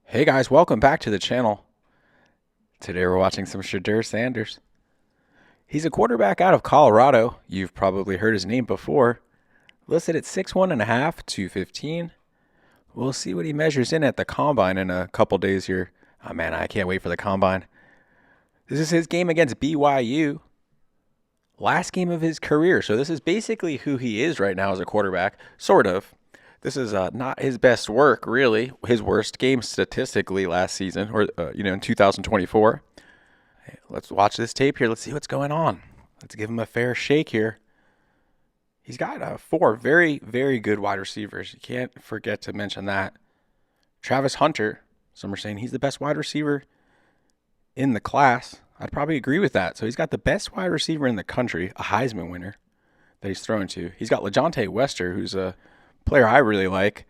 Hey guys, welcome back to the channel. Today we're watching some Shedeur Sanders. He's a quarterback out of Colorado. You've probably heard his name before. Listed at 6'1 and a half, 215. We'll see what he measures in at the combine in a couple days here. Oh man, I can't wait for the combine. This is his game against BYU. Last game of his career. So this is basically who he is right now as a quarterback. Sort of. This is not his best work, really. His worst game statistically last season, or in 2024. Hey, let's watch this tape here. Let's see what's going on. Let's give him a fair shake here. He's got four very, very good wide receivers. You can't forget to mention that. Travis Hunter, some are saying he's the best wide receiver in the class. I'd probably agree with that. So he's got the best wide receiver in the country, a Heisman winner that he's throwing to. He's got LeJontay Wester, who's a player I really like.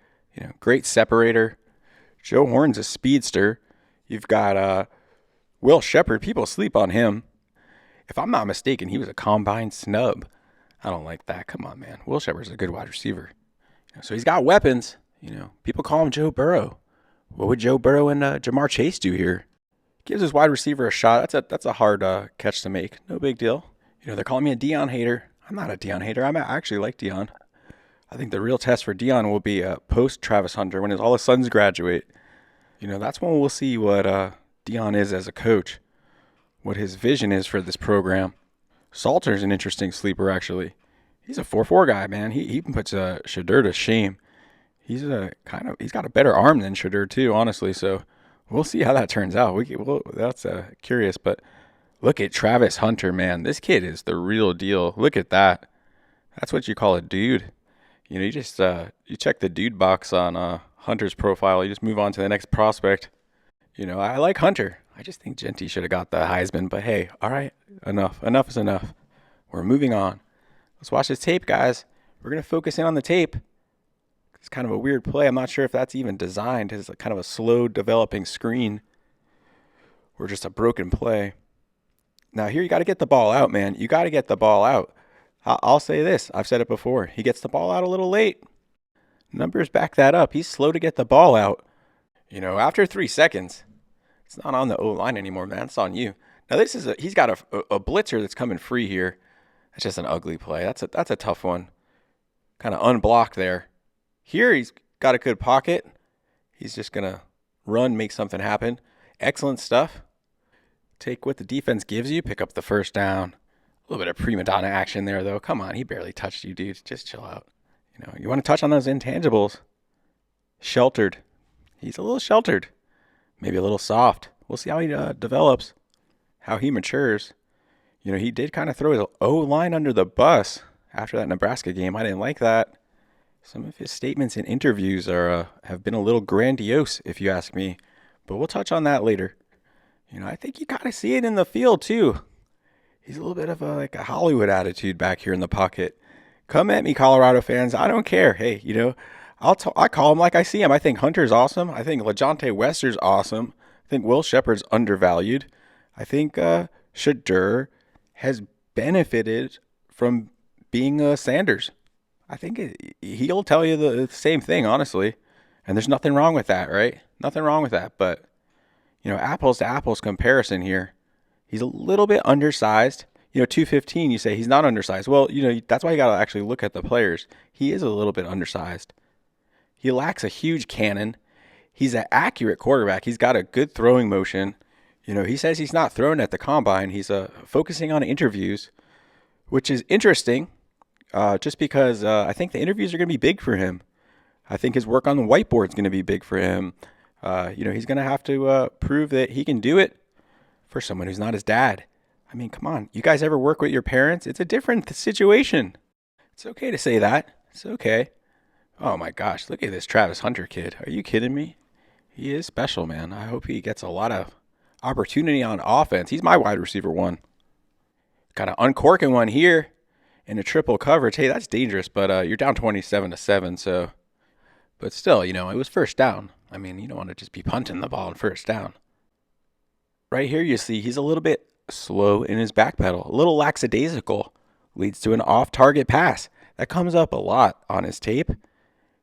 Great separator. Joe Horn's a speedster. You've got Will Shepard. People sleep on him. If I'm not mistaken, he was a combine snub. I don't like that. Come on, man. Will Shepard's a good wide receiver. So he's got weapons. People call him Joe Burrow. What would Joe Burrow and Jamar Chase do here? Gives his wide receiver a shot. That's a hard catch to make. No big deal. They're calling me a Deion hater. I'm not a Deion hater. I actually like Deion. I think the real test for Deion will be post Travis Hunter when all his sons graduate. That's when we'll see what Deion is as a coach, what his vision is for this program. Salter's an interesting sleeper, actually. He's a 4-4 guy, man. He puts Shedeur to shame. He's got a better arm than Shedeur too, honestly. So we'll see how that turns out. That's curious, but look at Travis Hunter, man. This kid is the real deal. Look at that. That's what you call a dude. You just you check the dude box on Hunter's profile. You just move on to the next prospect. I like Hunter. I just think Genty should have got the Heisman. But hey, all right, enough. Enough is enough. We're moving on. Let's watch this tape, guys. We're gonna focus in on the tape. It's kind of a weird play. I'm not sure if that's even designed as kind of a slow developing screen or just a broken play. Now here you got to get the ball out, man. You got to get the ball out. I'll say this. I've said it before. He gets the ball out a little late. Numbers back that up. He's slow to get the ball out. After 3 seconds, it's not on the O-line anymore, man. It's on you. Now, he's got a blitzer that's coming free here. That's just an ugly play. That's a tough one. Kind of unblocked there. Here, he's got a good pocket. He's just going to run, make something happen. Excellent stuff. Take what the defense gives you. Pick up the first down. A little bit of prima donna action there, though. Come on, he barely touched you, dude. Just chill out. You want to touch on those intangibles. Sheltered. He's a little sheltered. Maybe a little soft. We'll see how he develops, how he matures. He did kind of throw his O-line under the bus after that Nebraska game. I didn't like that. Some of his statements in interviews have been a little grandiose, if you ask me. But we'll touch on that later. I think you kind of see it in the field, too. He's a little bit of a Hollywood attitude back here in the pocket. Come at me, Colorado fans. I don't care. Hey, I call him like I see him. I think Hunter's awesome. I think LeJontay Wester's awesome. I think Will Shepard's undervalued. I think Shedeur has benefited from being Sanders. I think he'll tell you the same thing, honestly. And there's nothing wrong with that, right? Nothing wrong with that. But, apples to apples comparison here. He's a little bit undersized. 215, you say he's not undersized. Well, that's why you got to actually look at the players. He is a little bit undersized. He lacks a huge cannon. He's an accurate quarterback. He's got a good throwing motion. He says he's not throwing at the combine. He's focusing on interviews, which is interesting just because I think the interviews are going to be big for him. I think his work on the whiteboard is going to be big for him. He's going to have to prove that he can do it for someone who's not his dad. I mean, come on. You guys ever work with your parents? It's a different situation. It's okay to say that. It's okay. Oh my gosh, look at this Travis Hunter kid. Are you kidding me? He is special, man. I hope he gets a lot of opportunity on offense. He's my wide receiver one. Kind of uncorking one here in a triple coverage. Hey, that's dangerous, but you're down 27-7, so. But still, it was first down. I mean, you don't want to just be punting the ball on first down. Right here, you see he's a little bit slow in his back pedal, a little lackadaisical, leads to an off-target pass. That comes up a lot on his tape.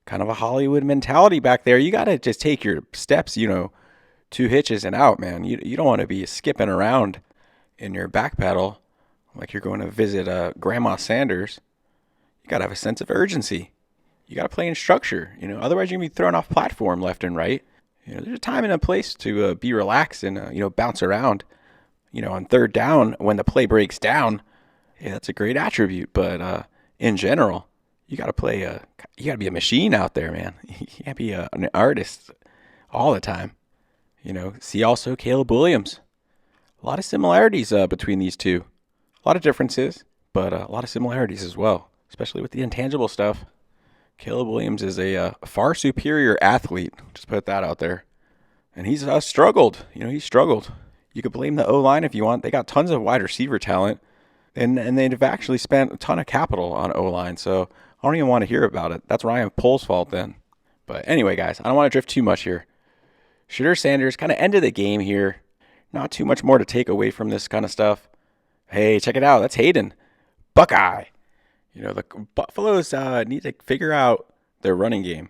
Kind of a Hollywood mentality back there. You got to just take your steps, 2 hitches and out, man. You don't want to be skipping around in your back pedal like you're going to visit Grandma Sanders. You got to have a sense of urgency. You got to play in structure, otherwise you're going to be thrown off platform left and right. There's a time and a place to be relaxed and, bounce around. On third down when the play breaks down, yeah, that's a great attribute. But in general, you got to play, you got to be a machine out there, man. You can't be an artist all the time. See also Caleb Williams. A lot of similarities between these two. A lot of differences, but a lot of similarities as well, especially with the intangible stuff. Caleb Williams is a far superior athlete. Just put that out there. And he's struggled. He's struggled. You could blame the O-line if you want. They got tons of wide receiver talent, and they've actually spent a ton of capital on O-line. So I don't even want to hear about it. That's Ryan Pohl's fault then. But anyway, guys, I don't want to drift too much here. Shedeur Sanders kind of ended the game here. Not too much more to take away from this kind of stuff. Hey, check it out. That's Hayden. Buckeye. The Buffaloes need to figure out their running game.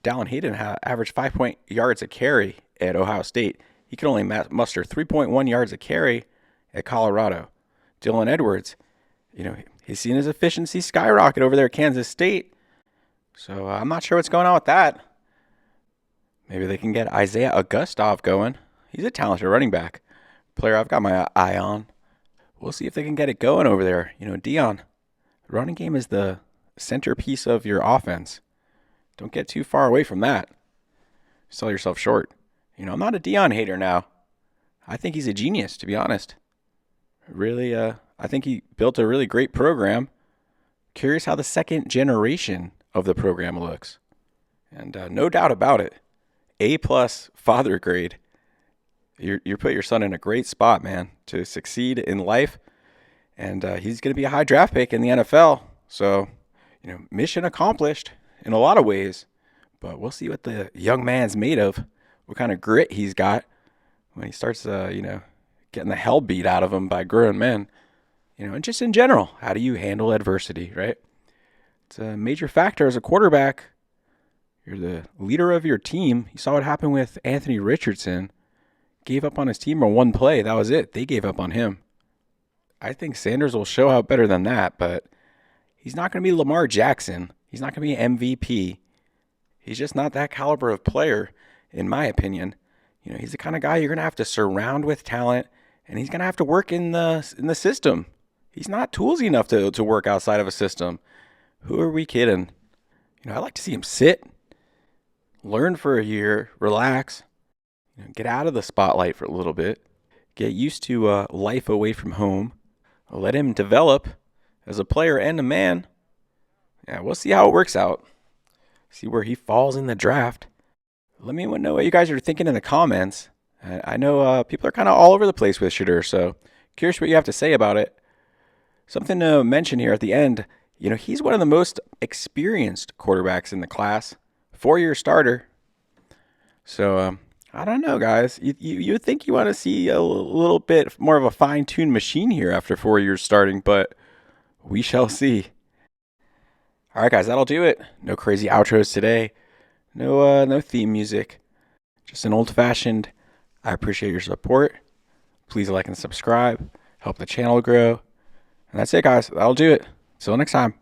Dallin Hayden averaged 5 yards a carry at Ohio State. He could only muster 3.1 yards a carry at Colorado. Dylan Edwards, he's seen his efficiency skyrocket over there at Kansas State. So I'm not sure what's going on with that. Maybe they can get Isaiah Augustov going. He's a talented running back. Player I've got my eye on. We'll see if they can get it going over there. Dion, the running game is the centerpiece of your offense. Don't get too far away from that. Sell yourself short. I'm not a Dion hater now. I think he's a genius, to be honest. Really, I think he built a really great program. Curious how the second generation of the program looks. And no doubt about it, A+ father grade. You put your son in a great spot, man, to succeed in life. And he's going to be a high draft pick in the NFL. So, mission accomplished in a lot of ways. But we'll see what the young man's made of, what kind of grit he's got when he starts, getting the hell beat out of him by grown men. And just in general, how do you handle adversity, right? It's a major factor as a quarterback. You're the leader of your team. You saw what happened with Anthony Richardson. Gave up on his team on one play. That was it. They gave up on him. I think Sanders will show out better than that, but he's not going to be Lamar Jackson. He's not going to be an MVP. He's just not that caliber of player, in my opinion. He's the kind of guy you're going to have to surround with talent, and he's going to have to work in the system. He's not toolsy enough to work outside of a system. Who are we kidding? I like to see him sit, learn for a year, relax, get out of the spotlight for a little bit, get used to life away from home, let him develop as a player and a man. Yeah, we'll see how it works out. See where he falls in the draft. Let me know what you guys are thinking in the comments. I know people are kind of all over the place with Shedeur, so curious what you have to say about it. Something to mention here at the end, he's one of the most experienced quarterbacks in the class. 4-year starter. So, I don't know, guys. You think you want to see a little bit more of a fine-tuned machine here after 4 years starting, but we shall see. All right, guys, that'll do it. No crazy outros today. No theme music. Just an old-fashioned, I appreciate your support. Please like and subscribe. Help the channel grow. And that's it, guys. That'll do it. Till next time.